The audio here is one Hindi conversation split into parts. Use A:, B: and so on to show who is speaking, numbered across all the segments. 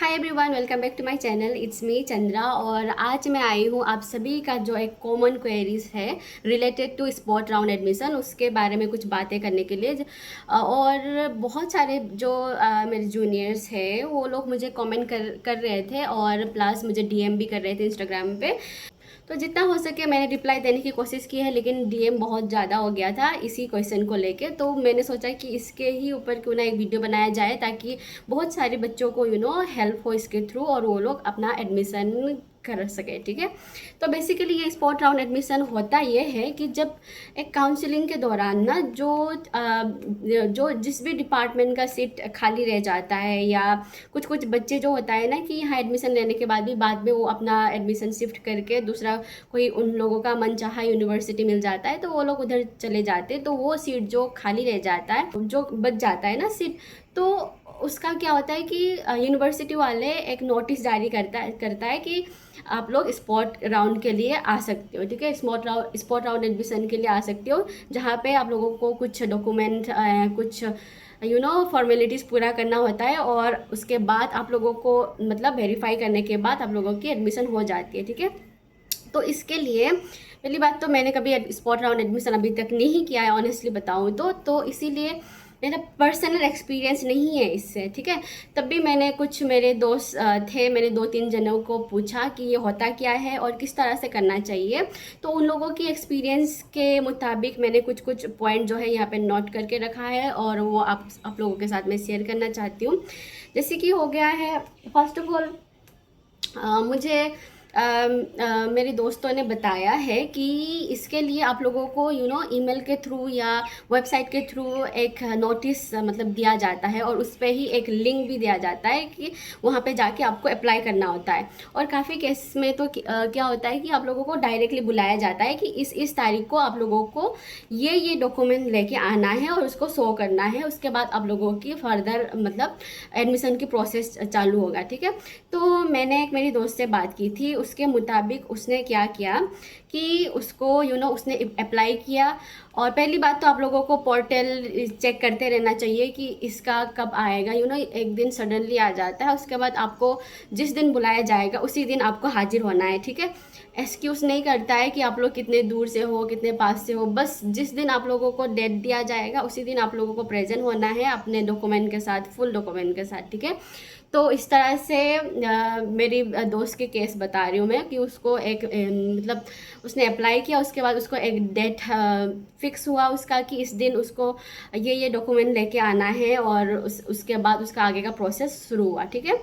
A: Hi everyone, welcome back to my channel. It's me Chandra और आज मैं आई हूँ आप सभी का जो एक कॉमन क्वेरीज है related to spot round admission, उसके बारे में कुछ बातें करने के लिए। और बहुत सारे जो मेरे जूनियर्स हैं वो लोग मुझे कमेंट कर रहे थे और प्लस मुझे डीएम भी कर रहे थे इंस्टाग्राम पे। तो जितना हो सके मैंने रिप्लाई देने की कोशिश की है, लेकिन डीएम बहुत ज़्यादा हो गया था इसी क्वेश्चन को लेके। तो मैंने सोचा कि इसके ही ऊपर क्यों ना एक वीडियो बनाया जाए ताकि बहुत सारे बच्चों को हेल्प हो इसके थ्रू और वो लोग अपना एडमिशन कर सके। ठीक है, तो बेसिकली ये स्पॉट राउंड एडमिशन होता ये है कि जब एक काउंसलिंग के दौरान ना जो जिस भी डिपार्टमेंट का सीट खाली रह जाता है, या कुछ कुछ बच्चे जो होता है ना कि यहाँ एडमिशन लेने के बाद भी बाद में वो अपना एडमिशन शिफ्ट करके दूसरा कोई उन लोगों का मनचाहा यूनिवर्सिटी मिल जाता है तो वो लोग उधर चले जाते हैं। तो वो सीट जो खाली रह जाता है, जो बच जाता है ना सीट, तो उसका क्या होता है कि यूनिवर्सिटी वाले एक नोटिस जारी करता है कि आप लोग स्पॉट राउंड के लिए आ सकते हो। ठीक है, स्पॉट राउंड एडमिशन के लिए आ सकते हो, जहाँ पे आप लोगों को कुछ डॉक्यूमेंट कुछ फॉर्मेलिटीज़ पूरा करना होता है और उसके बाद आप लोगों को मतलब वेरीफाई करने के बाद आप लोगों की एडमिशन हो जाती है। ठीक है, तो इसके लिए पहली बात तो मैंने कभी स्पॉट राउंड एडमिशन अभी तक नहीं किया है, ऑनेस्टली बताऊँ तो इसीलिए मेरा पर्सनल एक्सपीरियंस नहीं है इससे। ठीक है, तब भी मैंने कुछ मेरे दोस्त थे, मैंने 2-3 जनों को पूछा कि ये होता क्या है और किस तरह से करना चाहिए। तो उन लोगों की एक्सपीरियंस के मुताबिक मैंने कुछ कुछ पॉइंट जो है यहाँ पे नोट करके रखा है और वो आप लोगों के साथ मैं शेयर करना चाहती हूँ। जैसे कि हो गया है, फर्स्ट ऑफ ऑल मुझे मेरे दोस्तों ने बताया है कि इसके लिए आप लोगों को ईमेल के थ्रू या वेबसाइट के थ्रू एक नोटिस मतलब दिया जाता है और उस पर ही एक लिंक भी दिया जाता है कि वहाँ पे जाके आपको अप्लाई करना होता है। और काफ़ी केस में तो क्या होता है कि आप लोगों को डायरेक्टली बुलाया जाता है कि इस तारीख को आप लोगों को ये डॉक्यूमेंट लेके आना है और उसको शो करना है। उसके बाद आप लोगों की फर्दर मतलब एडमिशन की प्रोसेस चालू होगा। ठीक है, तो मैंने एक मेरी दोस्त से बात की थी, उसके मुताबिक उसने क्या किया कि उसको उसने अप्लाई किया। और पहली बात तो आप लोगों को पोर्टल चेक करते रहना चाहिए कि इसका कब आएगा। एक दिन सडनली आ जाता है, उसके बाद आपको जिस दिन बुलाया जाएगा उसी दिन आपको हाजिर होना है। ठीक है, एक्सक्यूज़ नहीं करता है कि आप लोग कितने दूर से हो कितने पास से हो, बस जिस दिन आप लोगों को डेट दिया जाएगा उसी दिन आप लोगों को प्रेजेंट होना है अपने डॉक्यूमेंट के साथ, फुल डॉक्यूमेंट के साथ। ठीक है, तो इस तरह से मेरी दोस्त के केस बता रही हूँ मैं कि उसको एक मतलब उसने अप्लाई किया, उसके बाद उसको एक डेट फिक्स हुआ उसका कि इस दिन उसको ये डॉक्यूमेंट लेके आना है और उसके बाद उसका आगे का प्रोसेस शुरू हुआ। ठीक है,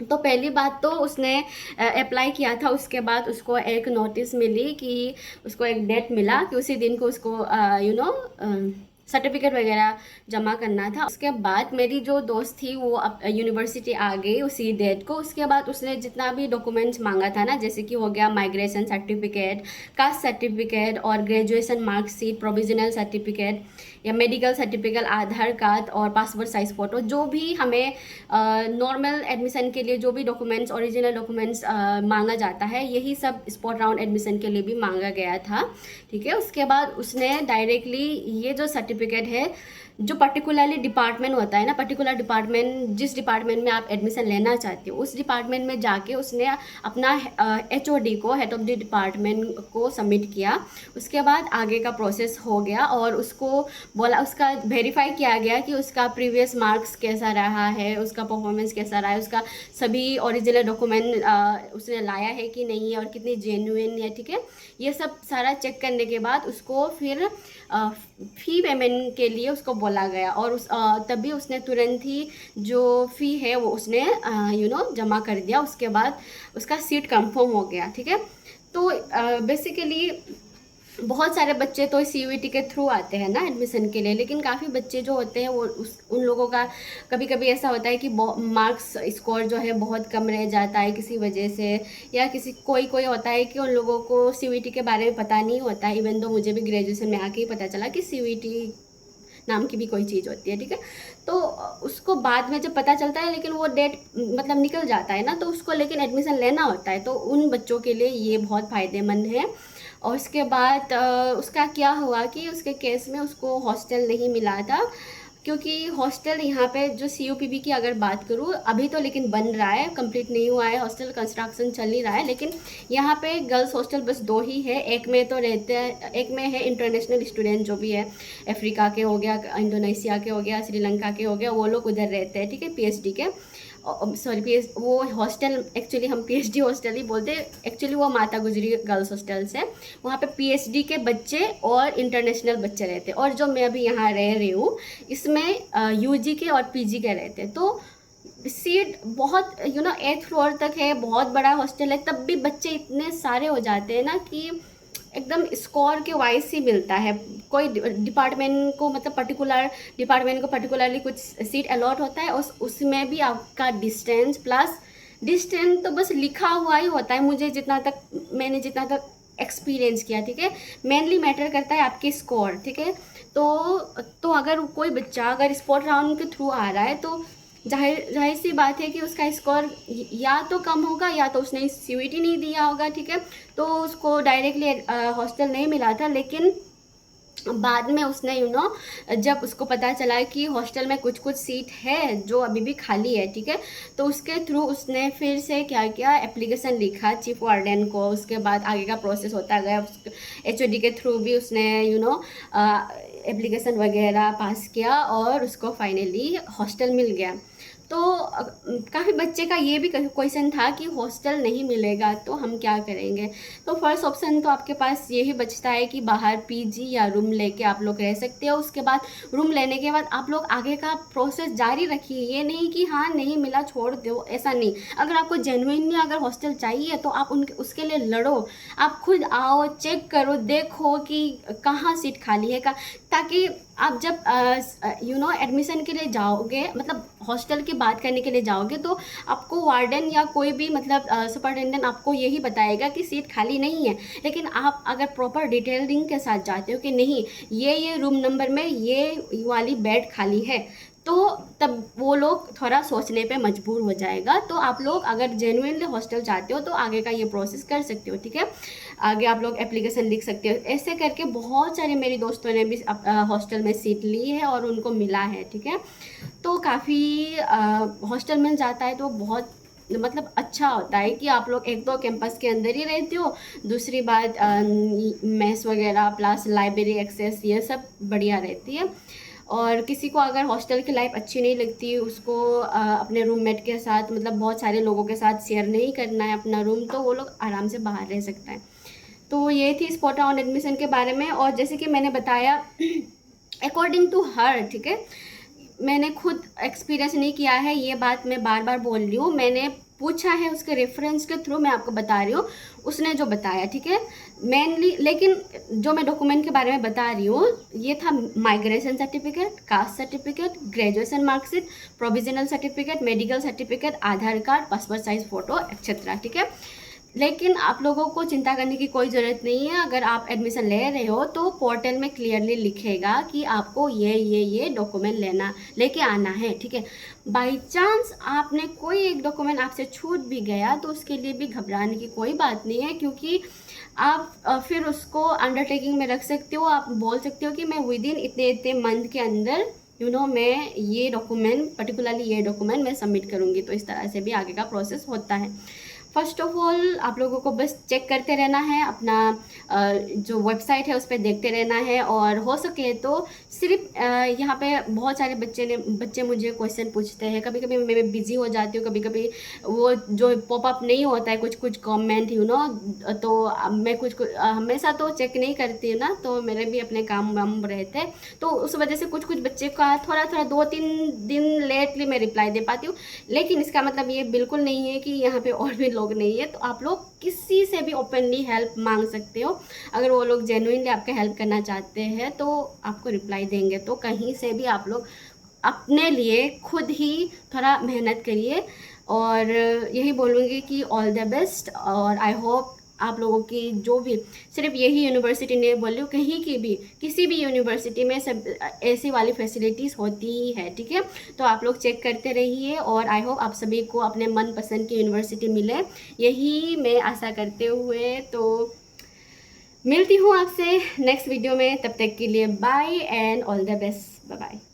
A: तो पहली बात तो उसने अप्लाई किया था, उसके बाद उसको एक नोटिस मिली कि उसको एक डेट मिला कि उसी दिन को उसको सर्टिफिकेट वगैरह जमा करना था। उसके बाद मेरी जो दोस्त थी वो यूनिवर्सिटी आ गई उसी डेट को। उसके बाद उसने जितना भी डॉक्यूमेंट्स मांगा था ना, जैसे कि हो गया माइग्रेशन सर्टिफिकेट, कास्ट सर्टिफिकेट और ग्रेजुएशन मार्कशीट, प्रोविजनल सर्टिफिकेट या मेडिकल सर्टिफिकेट, आधार कार्ड और पासपोर्ट साइज फ़ोटो, जो भी हमें नॉर्मल एडमिशन के लिए जो भी डॉक्यूमेंट्स, ओरिजिनल डॉक्यूमेंट्स मांगा जाता है, यही सब स्पॉट राउंड एडमिशन के लिए भी मांगा गया था। ठीक है, उसके बाद उसने डायरेक्टली ये जो सर्टिफिकेट है, जो पर्टिकुलरली डिपार्टमेंट होता है ना, पर्टिकुलर डिपार्टमेंट जिस डिपार्टमेंट में आप एडमिशन लेना चाहते हो उस डिपार्टमेंट में जाके उसने अपना एचओडी को, हेड ऑफ द डिपार्टमेंट को सबमिट किया। उसके बाद आगे का प्रोसेस हो गया और उसको बोला, उसका वेरीफाई किया गया कि उसका प्रीवियस मार्क्स कैसा रहा है, उसका परफॉर्मेंस कैसा रहा है, उसका सभी ओरिजिनल डॉक्यूमेंट उसने लाया है कि नहीं है और कितनी जेन्युइन है। ठीक है, ये सब सारा चेक करने के बाद उसको फिर फ़ी पेमेंट के लिए उसको बोला गया और तभी उसने तुरंत ही जो फ़ी है वो उसने जमा कर दिया। उसके बाद उसका सीट कंफर्म हो गया। ठीक है, तो बेसिकली बहुत सारे बच्चे तो सीयूईटी के थ्रू आते हैं ना एडमिशन के लिए, लेकिन काफ़ी बच्चे जो होते हैं वो उन लोगों का कभी कभी ऐसा होता है कि मार्क्स स्कोर जो है बहुत कम रह जाता है किसी वजह से, या कोई कोई होता है कि उन लोगों को सीयूईटी के बारे में पता नहीं होता है। इवन तो मुझे भी ग्रेजुएशन में आके ही पता चला कि सीयूईटी नाम की भी कोई चीज़ होती है। ठीक है, तो उसको बाद में जब पता चलता है, लेकिन वो डेट मतलब निकल जाता है ना, तो उसको लेकिन एडमिशन लेना होता है। तो उन बच्चों के लिए ये बहुत फ़ायदेमंद है। और उसके बाद उसका क्या हुआ कि उसके केस में उसको हॉस्टल नहीं मिला था, क्योंकि हॉस्टल यहाँ पे जो CUPB की अगर बात करूँ अभी तो लेकिन बन रहा है, कंप्लीट नहीं हुआ है, हॉस्टल कंस्ट्रक्शन चल ही रहा है, लेकिन यहाँ पे गर्ल्स हॉस्टल बस 2 ही है। एक में तो रहते हैं, एक में है इंटरनेशनल स्टूडेंट जो भी है, अफ्रीका के हो गया, इंडोनेशिया के हो गया, श्रीलंका के हो गया, वो लोग उधर रहते हैं, ठीक है, PhD के, सॉरी वो हॉस्टल एक्चुअली हम PhD हॉस्टल ही बोलते हैं, एक्चुअली वो माता गुजरी गर्ल्स हॉस्टल्स है। वहाँ पे PhD के बच्चे और इंटरनेशनल बच्चे रहते हैं, और जो मैं अभी यहाँ रह रही हूँ इसमें UG के और PG के रहते हैं। तो सीट बहुत 8th फ्लोर तक है, बहुत बड़ा हॉस्टल है, तब भी बच्चे इतने सारे हो जाते हैं ना कि एकदम स्कोर के वाइज ही मिलता है। कोई डिपार्टमेंट को मतलब पर्टिकुलर डिपार्टमेंट को पर्टिकुलरली कुछ सीट अलॉट होता है, उसमें भी आपका डिस्टेंस प्लस डिस्टेंस तो बस लिखा हुआ ही होता है। मैंने जितना तक एक्सपीरियंस किया, ठीक है, मेनली मैटर करता है आपके स्कोर, ठीक है। तो अगर कोई बच्चा अगर स्पोर्ट राउंड के थ्रू आ रहा है तो जाहिर सी बात है कि उसका स्कोर या तो कम होगा या तो उसने CUET नहीं दिया होगा, ठीक है, तो उसको डायरेक्टली हॉस्टल नहीं मिला था। लेकिन बाद में उसने जब उसको पता चला कि हॉस्टल में कुछ सीट है जो अभी भी खाली है, ठीक है, तो उसके थ्रू उसने फिर से क्या किया, एप्लीकेशन लिखा चीफ वार्डन को। उसके बाद आगे का प्रोसेस होता गया, HOD के थ्रू भी उसने एप्लीकेशन वगैरह पास किया और उसको फाइनली हॉस्टल मिल गया। तो काफ़ी बच्चे का ये भी क्वेश्चन था कि हॉस्टल नहीं मिलेगा तो हम क्या करेंगे। तो फर्स्ट ऑप्शन तो आपके पास यही बचता है कि बाहर PG या रूम लेके आप लोग रह सकते हो। उसके बाद रूम लेने के बाद आप लोग आगे का प्रोसेस जारी रखिए, ये नहीं कि हाँ नहीं मिला छोड़ दो, ऐसा नहीं। अगर आपको जेन्युइनली अगर हॉस्टल चाहिए तो आप उसके लिए लड़ो, आप खुद आओ, चेक करो, देखो कि कहाँ सीट खाली है, ताकि आप जब एडमिशन के लिए जाओगे, मतलब हॉस्टल की बात करने के लिए जाओगे, तो आपको वार्डन या कोई भी मतलब सुपरिटेंडेंट आपको यही बताएगा कि सीट खाली नहीं है। लेकिन आप अगर प्रॉपर डिटेलिंग के साथ जाते हो कि नहीं ये रूम नंबर में ये वाली बेड खाली है, तो तब वो लोग थोड़ा सोचने पे मजबूर हो जाएगा। तो आप लोग अगर जेन्युइनली हॉस्टल चाहते हो तो आगे का ये प्रोसेस कर सकते हो, ठीक है। आगे आप लोग एप्लीकेशन लिख सकते हो। ऐसे करके बहुत सारे मेरी दोस्तों ने भी हॉस्टल में सीट ली है और उनको मिला है, ठीक है। तो काफ़ी हॉस्टल मिल जाता है तो बहुत मतलब अच्छा होता है कि आप लोग एक तो कैंपस के अंदर ही रहते हो, दूसरी बात मेस वगैरह प्लस लाइब्रेरी एक्सेस ये सब बढ़िया रहती है। और किसी को अगर हॉस्टल की लाइफ अच्छी नहीं लगती, उसको अपने रूममेट के साथ मतलब बहुत सारे लोगों के साथ शेयर नहीं करना है अपना रूम, तो वो लोग आराम से बाहर रह सकता है। तो ये थी स्पॉट राउंड एडमिशन के बारे में। और जैसे कि मैंने बताया अकॉर्डिंग टू हर, ठीक है, मैंने खुद एक्सपीरियंस नहीं किया है, ये बात मैं बार बार बोल रही हूँ, मैंने पूछा है उसके रेफरेंस के थ्रू मैं आपको बता रही हूँ, उसने जो बताया, ठीक है, मेनली। लेकिन जो मैं डॉक्यूमेंट के बारे में बता रही हूँ ये था migration certificate, caste certificate, graduation marksheet, provisional certificate, medical certificate, Aadhaar card, passport size photo etcetera, ठीक है। लेकिन आप लोगों को चिंता करने की कोई ज़रूरत नहीं है। अगर आप एडमिशन ले रहे हो तो पोर्टल में क्लियरली लिखेगा कि आपको ये डॉक्यूमेंट लेके आना है, ठीक है। बाई चांस आपने कोई एक डॉक्यूमेंट आपसे छूट भी गया तो उसके लिए भी घबराने की कोई बात नहीं है, क्योंकि आप फिर उसको अंडरटेकिंग में रख सकते हो। आप बोल सकते हो कि मैं विद इन इतने मंथ के अंदर मैं ये डॉक्यूमेंट पर्टिकुलरली ये डॉक्यूमेंट मैं सबमिट करूँगी। तो इस तरह से भी आगे का प्रोसेस होता है। फर्स्ट ऑफ ऑल आप लोगों को बस चेक करते रहना है, अपना जो वेबसाइट है उस पर देखते रहना है। और हो सके तो सिर्फ यहाँ पे बहुत सारे बच्चे मुझे क्वेश्चन पूछते हैं, कभी कभी मैं बिज़ी हो जाती हूँ, कभी कभी वो जो पॉपअप नहीं होता है कुछ कमेंट तो मैं कुछ हमेशा तो चेक नहीं करती हूँ ना, तो मेरे भी अपने काम वाम रहते हैं, तो उस वजह से कुछ बच्चे का थोड़ा 2-3 दिन लेटली मैं रिप्लाई दे पाती हूँ। लेकिन इसका मतलब ये बिल्कुल नहीं है कि यहाँ पे और भी लोग नहीं है, तो आप लोग किसी से भी ओपनली हेल्प मांग सकते हो। अगर वो लोग जेन्युइनली आपका हेल्प करना चाहते हैं तो आपको रिप्लाई देंगे। तो कहीं से भी आप लोग अपने लिए खुद ही थोड़ा मेहनत करिए, और यही बोलूँगी कि ऑल द बेस्ट। और आई होप आप लोगों की जो भी, सिर्फ यही यूनिवर्सिटी नहीं बोल रही हूँ, कहीं की भी किसी भी यूनिवर्सिटी में सब ऐसी वाली फैसिलिटीज़ होती ही है, ठीक है। तो आप लोग चेक करते रहिए, और आई होप आप सभी को अपने मनपसंद की यूनिवर्सिटी मिले, यही मैं आशा करते हुए तो मिलती हूँ आपसे नेक्स्ट वीडियो में। तब तक के लिए bye and all the best, bye bye.